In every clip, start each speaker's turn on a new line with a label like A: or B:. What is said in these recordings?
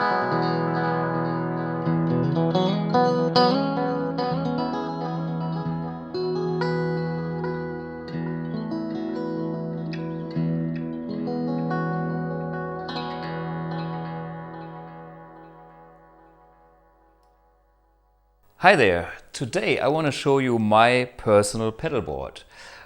A: Hi there! Today I want to show you my personal pedal board.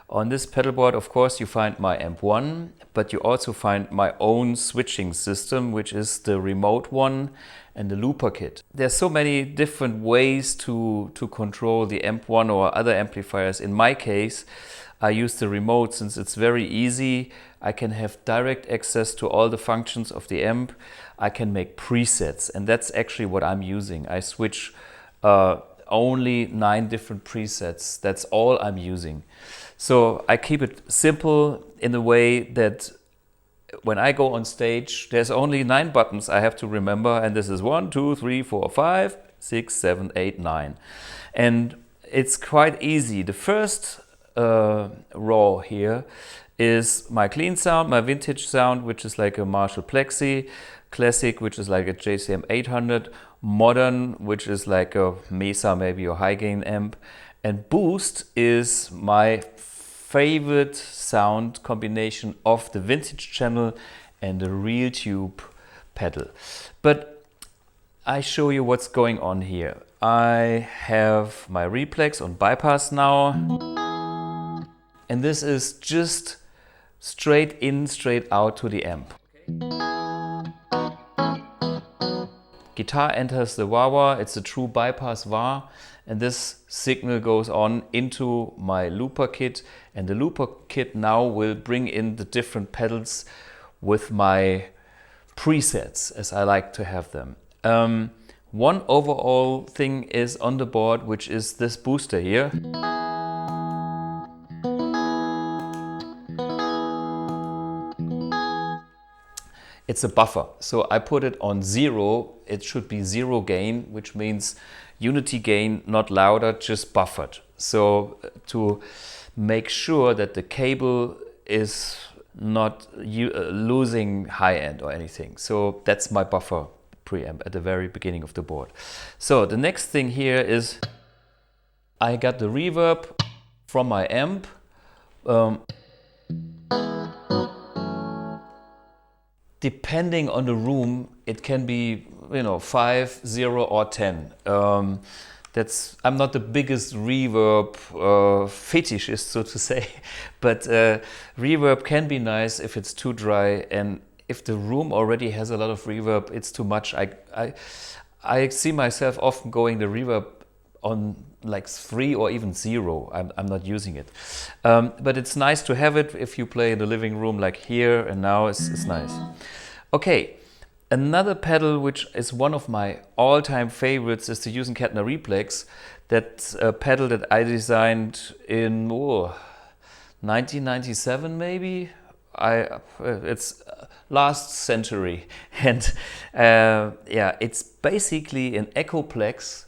A: On this pedal board, of course, you find my Amp1, but you also find my own switching system, which is the remote one and the Looperkit. There's so many different ways to control the Amp1 or other amplifiers. In my case, I use the remote since it's very easy. I can have direct access to all the functions of the amp. I can make presets, and that's actually what I'm using. I switch only 9 different presets. That's all I'm using. So I keep it simple in the way that when I go on stage, there's only 9 buttons I have to remember, and this is 1, 2, 3, 4, 5, 6, 7, 8, 9. And it's quite easy. The first row here is my clean sound, my vintage sound, which is like a Marshall Plexi, classic, which is like a JCM 800, modern, which is like a Mesa, maybe a high gain amp, and boost is my favorite sound combination of the vintage channel and the real tube pedal. But I show you what's going on here. I have my replex on bypass now, and this is just straight in, straight out to the amp. Guitar enters the wah-wah, it's a true bypass wah, and this signal goes on into my Looperkit, and the Looperkit now will bring in the different pedals with my presets, as I like to have them. One overall thing is on the board, which is this booster here. It's a buffer, so I put it on 0. It should be 0 gain, which means unity gain, not louder, just buffered. So to make sure that the cable is not losing high end or anything. So that's my buffer preamp at the very beginning of the board. So the next thing here is I got the reverb from my amp. Depending on the room, it can be 5, 0 or 10. I'm not the biggest reverb fetishist, so to say, but reverb can be nice if it's too dry, and if the room already has a lot of reverb, it's too much. I see myself often going the reverb on like 3 or even 0. I'm not using it. But it's nice to have it if you play in the living room like here and now. It's nice. Okay, another pedal which is one of my all-time favorites is the Hughes & Kettner Replex. That's a pedal that I designed in 1997 maybe. It's last century, and yeah, it's basically an Echoplex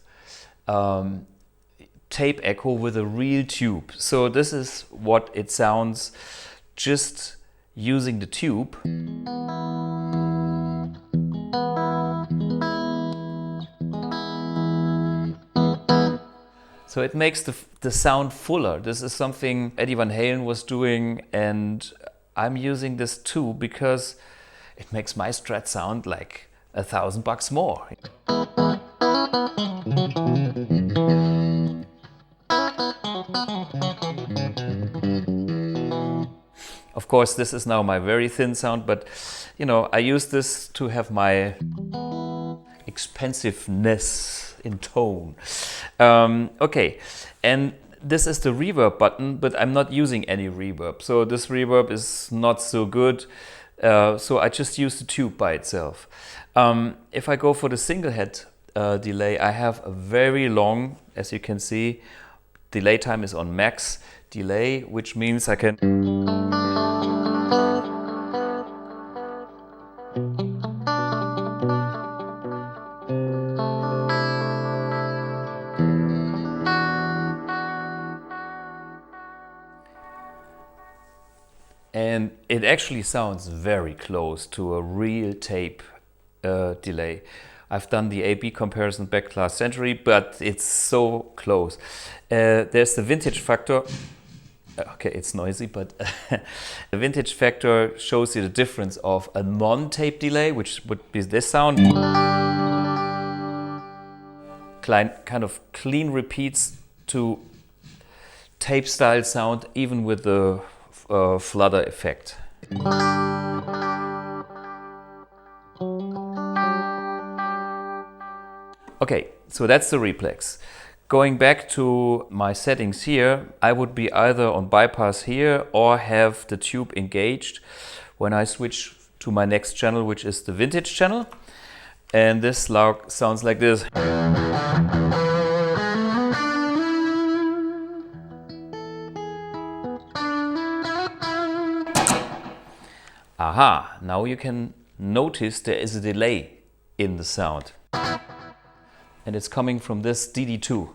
A: tape echo with a real tube. So this is what it sounds just using the tube. So it makes the sound fuller. This is something Eddie Van Halen was doing, and I'm using this too because it makes my Strat sound like $1,000 more. Of course, this is now my very thin sound, but I use this to have my expensiveness in tone. Okay, and this is the reverb button, but I'm not using any reverb. So this reverb is not so good. So I just use the tube by itself. If I go for the single head delay, I have a very long, as you can see, delay time is on max delay, which means I can and it actually sounds very close to a real tape delay. I've done the A-B comparison back last century, but it's so close. There's the vintage factor. Okay, it's noisy, but the vintage factor shows you the difference of a non-tape delay, which would be this sound. Kind of clean repeats to tape style sound, even with the flutter effect. Okay, so that's the replex. Going back to my settings here, I would be either on bypass here or have the tube engaged when I switch to my next channel, which is the vintage channel. And this sounds like this. Aha, now you can notice there is a delay in the sound. And it's coming from this DD2.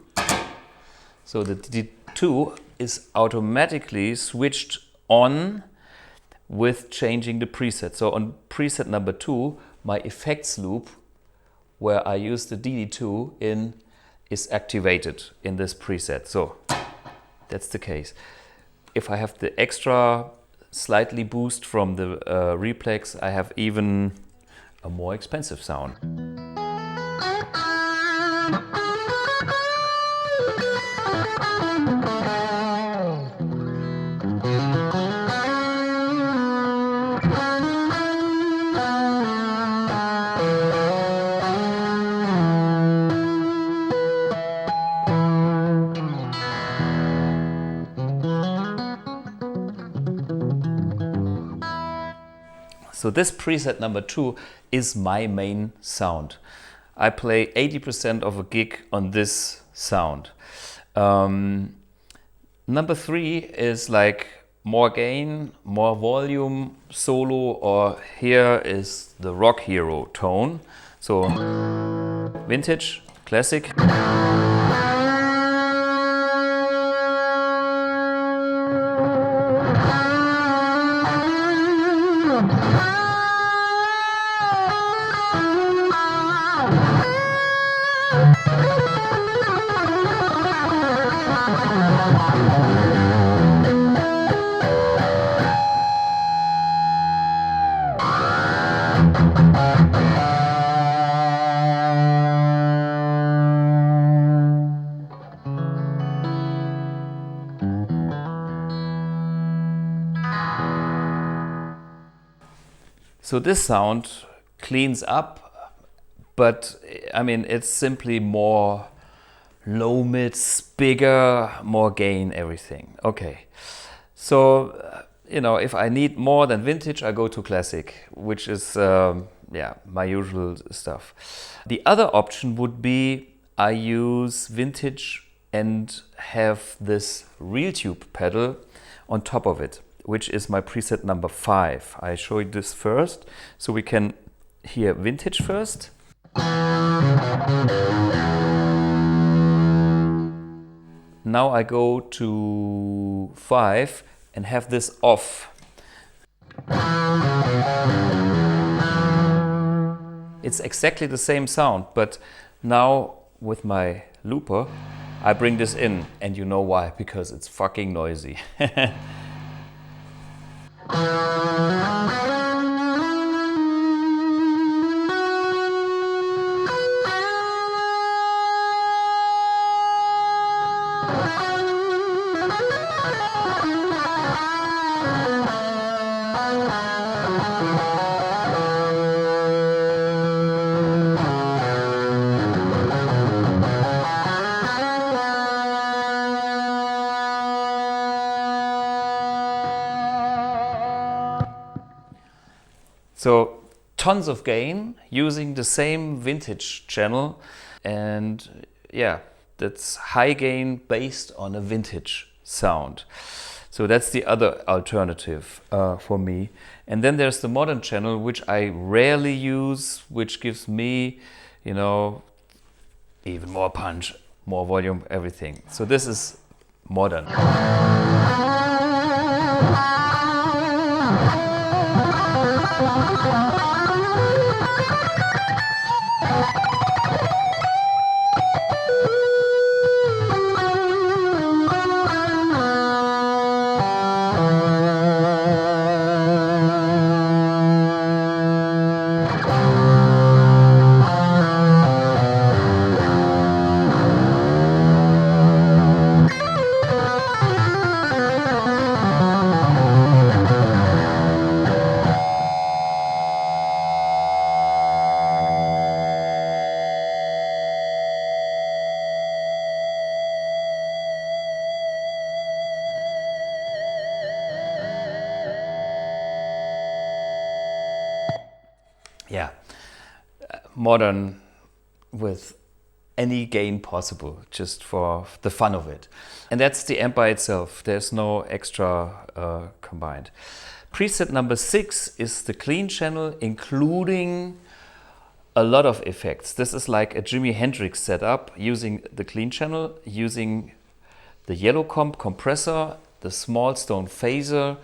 A: So the DD2 is automatically switched on with changing the preset. So on preset number 2, my effects loop, where I use the DD2 in, is activated in this preset. So that's the case. If I have the extra slightly boost from the replex, I have even a more expensive sound. So this preset number 2 is my main sound. I play 80% of a gig on this sound. Number 3 is like more gain, more volume, solo, or here is the rock hero tone. So vintage, classic. So this sound cleans up, but I mean, it's simply more low mids, bigger, more gain, everything. Okay, so you know, if I need more than vintage, I go to classic, which is yeah, my usual stuff. The other option would be I use vintage and have this real tube pedal on top of it, which is my preset number 5. I show you this first, so we can hear vintage first. Now I go to 5 and have this off. It's exactly the same sound, but now with my looper, I bring this in, and you know why, because it's fucking noisy. So tons of gain using the same vintage channel, and yeah, that's high gain based on a vintage sound. So that's the other alternative for me. And then there's the modern channel, which I rarely use, which gives me, you know, even more punch, more volume, everything. So this is modern. yeah, modern with any gain possible, just for the fun of it. And that's the amp by itself. There's no extra combined. Preset number 6 is the clean channel, including a lot of effects. This is like a Jimi Hendrix setup, using the clean channel, using the yellow comp compressor, the small stone phaser,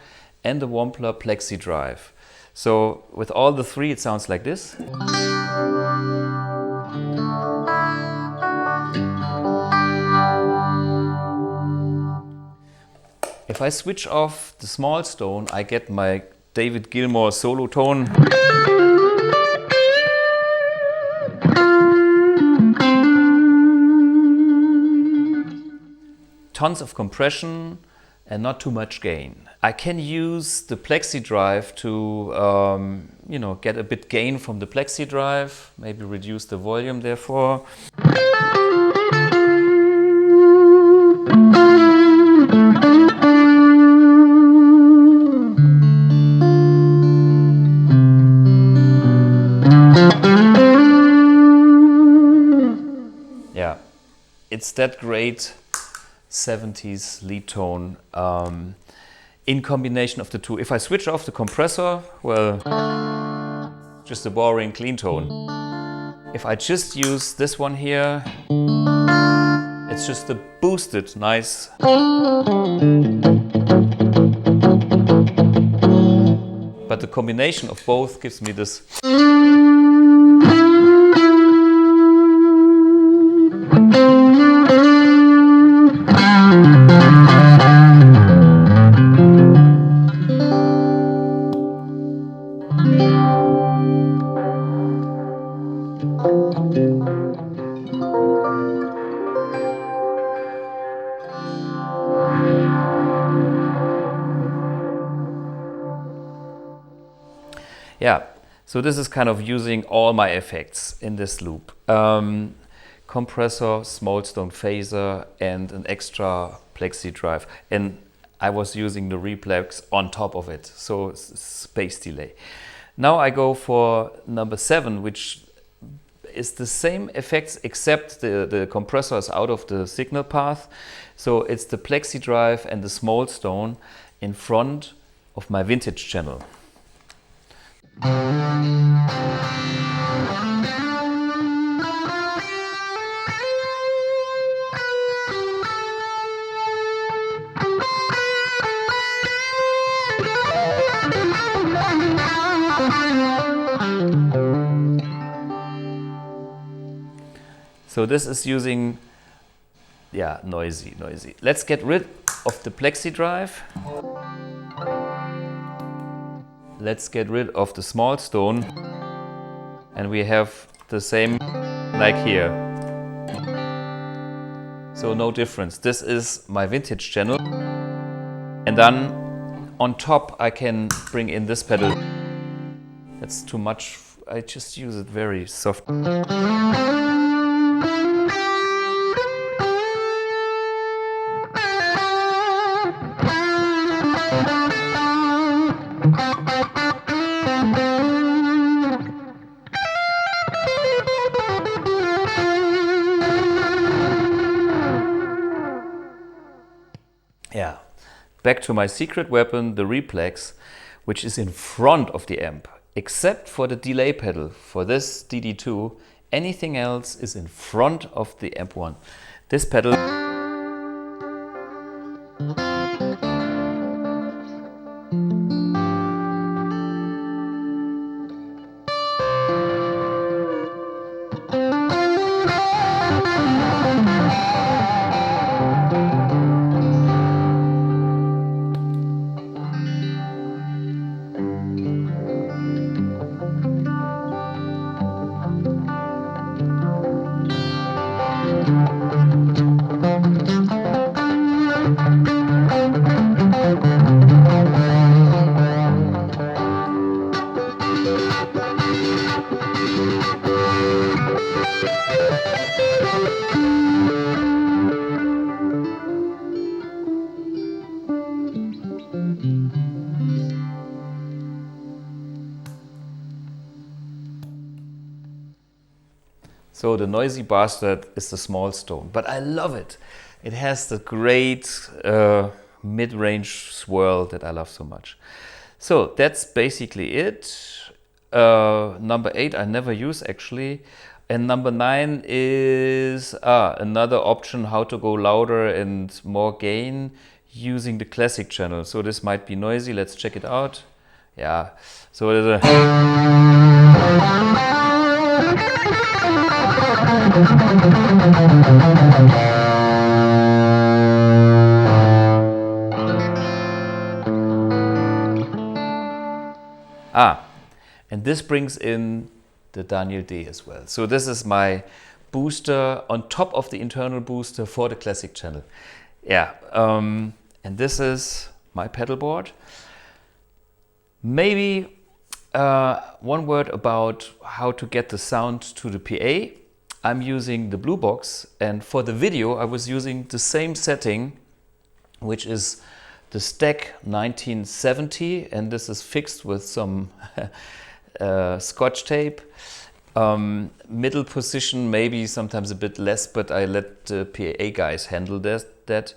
A: and the Wampler plexi drive. So with all the three, it sounds like this. If I switch off the small stone, I get my David Gilmour solo tone. Tons of compression and not too much gain. I can use the plexi drive to you know, get a bit gain from the plexi drive, maybe reduce the volume therefore. Yeah, it's that great 70s lead tone in combination of the two. If I switch off the compressor, well, just a boring clean tone. If I just use this one here, it's just a boosted, nice. But the combination of both gives me this. Yeah, so this is kind of using all my effects in this loop. Compressor, small stone phaser, and an extra plexi drive. And I was using the replex on top of it, so space delay. Now I go for number 7, which is the same effects except the compressor is out of the signal path. So it's the plexi drive and the small stone in front of my vintage channel. So this is using, yeah, noisy. Let's get rid of the plexi drive. Let's get rid of the small stone, and we have the same like here. So no difference. This is my vintage channel. And then on top I can bring in this pedal. That's too much. I just use it very soft. Yeah, back to my secret weapon, the replex, which is in front of the amp, except for the delay pedal. For this DD2, anything else is in front of the amp1. This pedal So the noisy bastard is the small stone, but I love it. It has the great mid-range swirl that I love so much. So that's basically it. Number 8 I never use actually. And number 9 is another option how to go louder and more gain using the classic channel. So this might be noisy. Let's check it out. Yeah. So there's and this brings in the Daniel D as well. So this is my booster on top of the internal booster for the classic channel. Yeah, and this is my pedal board. Maybe one word about how to get the sound to the PA. I'm using the BluBOX, and for the video I was using the same setting, which is the Stack 1970, and this is fixed with some Scotch tape. Middle position, maybe sometimes a bit less, but I let the PA guys handle that.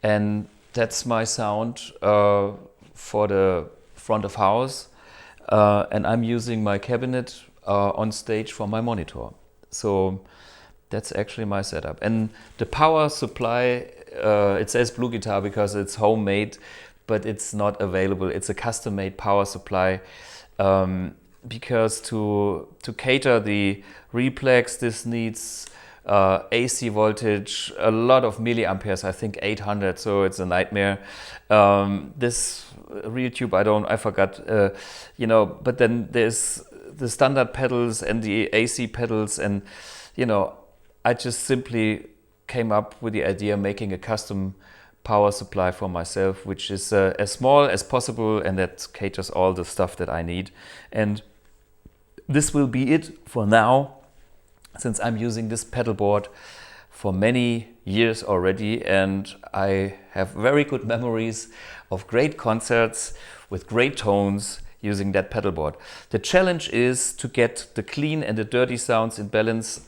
A: And that's my sound for the front of house. And I'm using my cabinet on stage for my monitor. So that's actually my setup. And the power supply, it says BluGuitar because it's homemade, but it's not available. It's a custom-made power supply. Because to cater the reflex, this needs AC voltage, a lot of milliamperes, I think 800, so it's a nightmare. This real tube, I forgot, you know, but then there's the standard pedals and the AC pedals, and you know, I just simply came up with the idea of making a custom power supply for myself, which is as small as possible and that caters all the stuff that I need. And this will be it for now, since I'm using this pedal board for many years already, and I have very good memories of great concerts with great tones using that pedal board. The challenge is to get the clean and the dirty sounds in balance,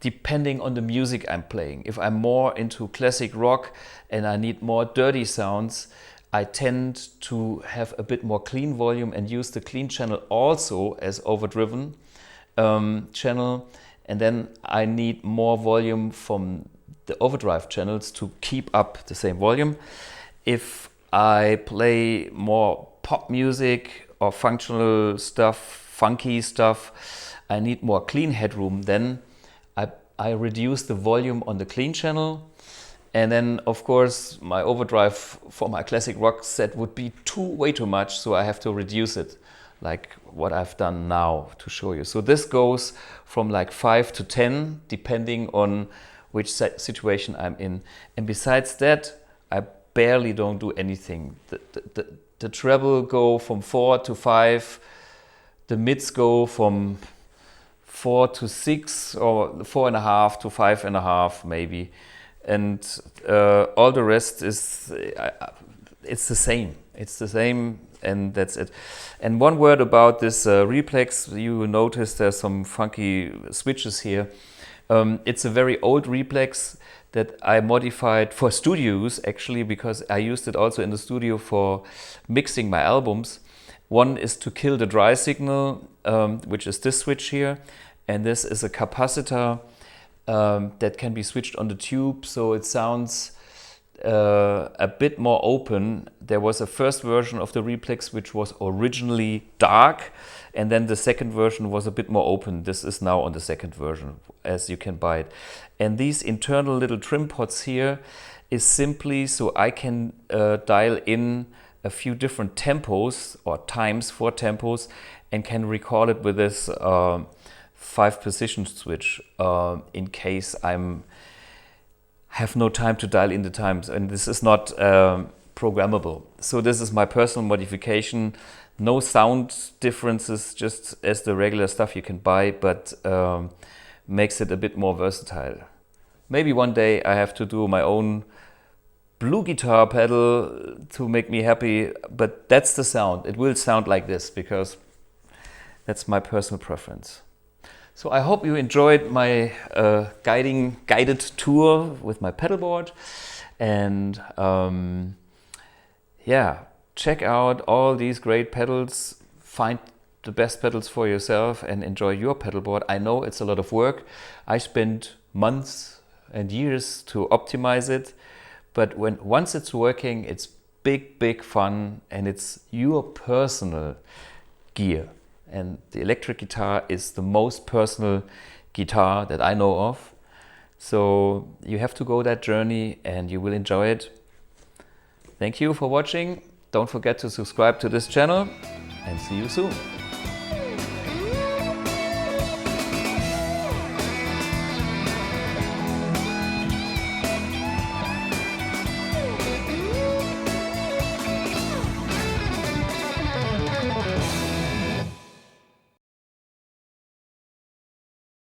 A: depending on the music I'm playing. If I'm more into classic rock and I need more dirty sounds, I tend to have a bit more clean volume and use the clean channel also as overdriven channel. And then I need more volume from the overdrive channels to keep up the same volume. If I play more pop music or functional stuff, funky stuff, I need more clean headroom. Then I reduce the volume on the clean channel. And then, of course, my overdrive for my classic rock set would be way too much, so I have to reduce it, like what I've done now to show you. So this goes from like 5 to 10, depending on which situation I'm in. And besides that, I barely don't do anything. The treble go from 4 to 5, the mids go from 4 to 6, or 4.5 to 5.5 maybe. And all the rest is, it's the same. It's the same, and that's it. And one word about this replex, you notice there's some funky switches here. It's a very old replex that I modified for studio use, actually, because I used it also in the studio for mixing my albums. One is to kill the dry signal, which is this switch here, and this is a capacitor that can be switched on the tube, so it sounds a bit more open. There was a first version of the replex which was originally dark, and then the second version was a bit more open. This is now on the second version, as you can buy it. And these internal little trim pots here is simply so I can dial in a few different tempos or times for tempos and can record it with this 5 position switch in case have no time to dial in the times, and this is not programmable. So this is my personal modification. No sound differences, just as the regular stuff you can buy, but makes it a bit more versatile. Maybe one day I have to do my own BluGuitar pedal to make me happy, but that's the sound. It will sound like this because that's my personal preference. So I hope you enjoyed my guided tour with my pedalboard, and yeah, check out all these great pedals, find the best pedals for yourself and enjoy your pedalboard. I know it's a lot of work. I spent months and years to optimize it, but once it's working, it's big fun, and it's your personal gear. And the electric guitar is the most personal guitar that I know of. So you have to go that journey and you will enjoy it. Thank you for watching. Don't forget to subscribe to this channel, and see you soon.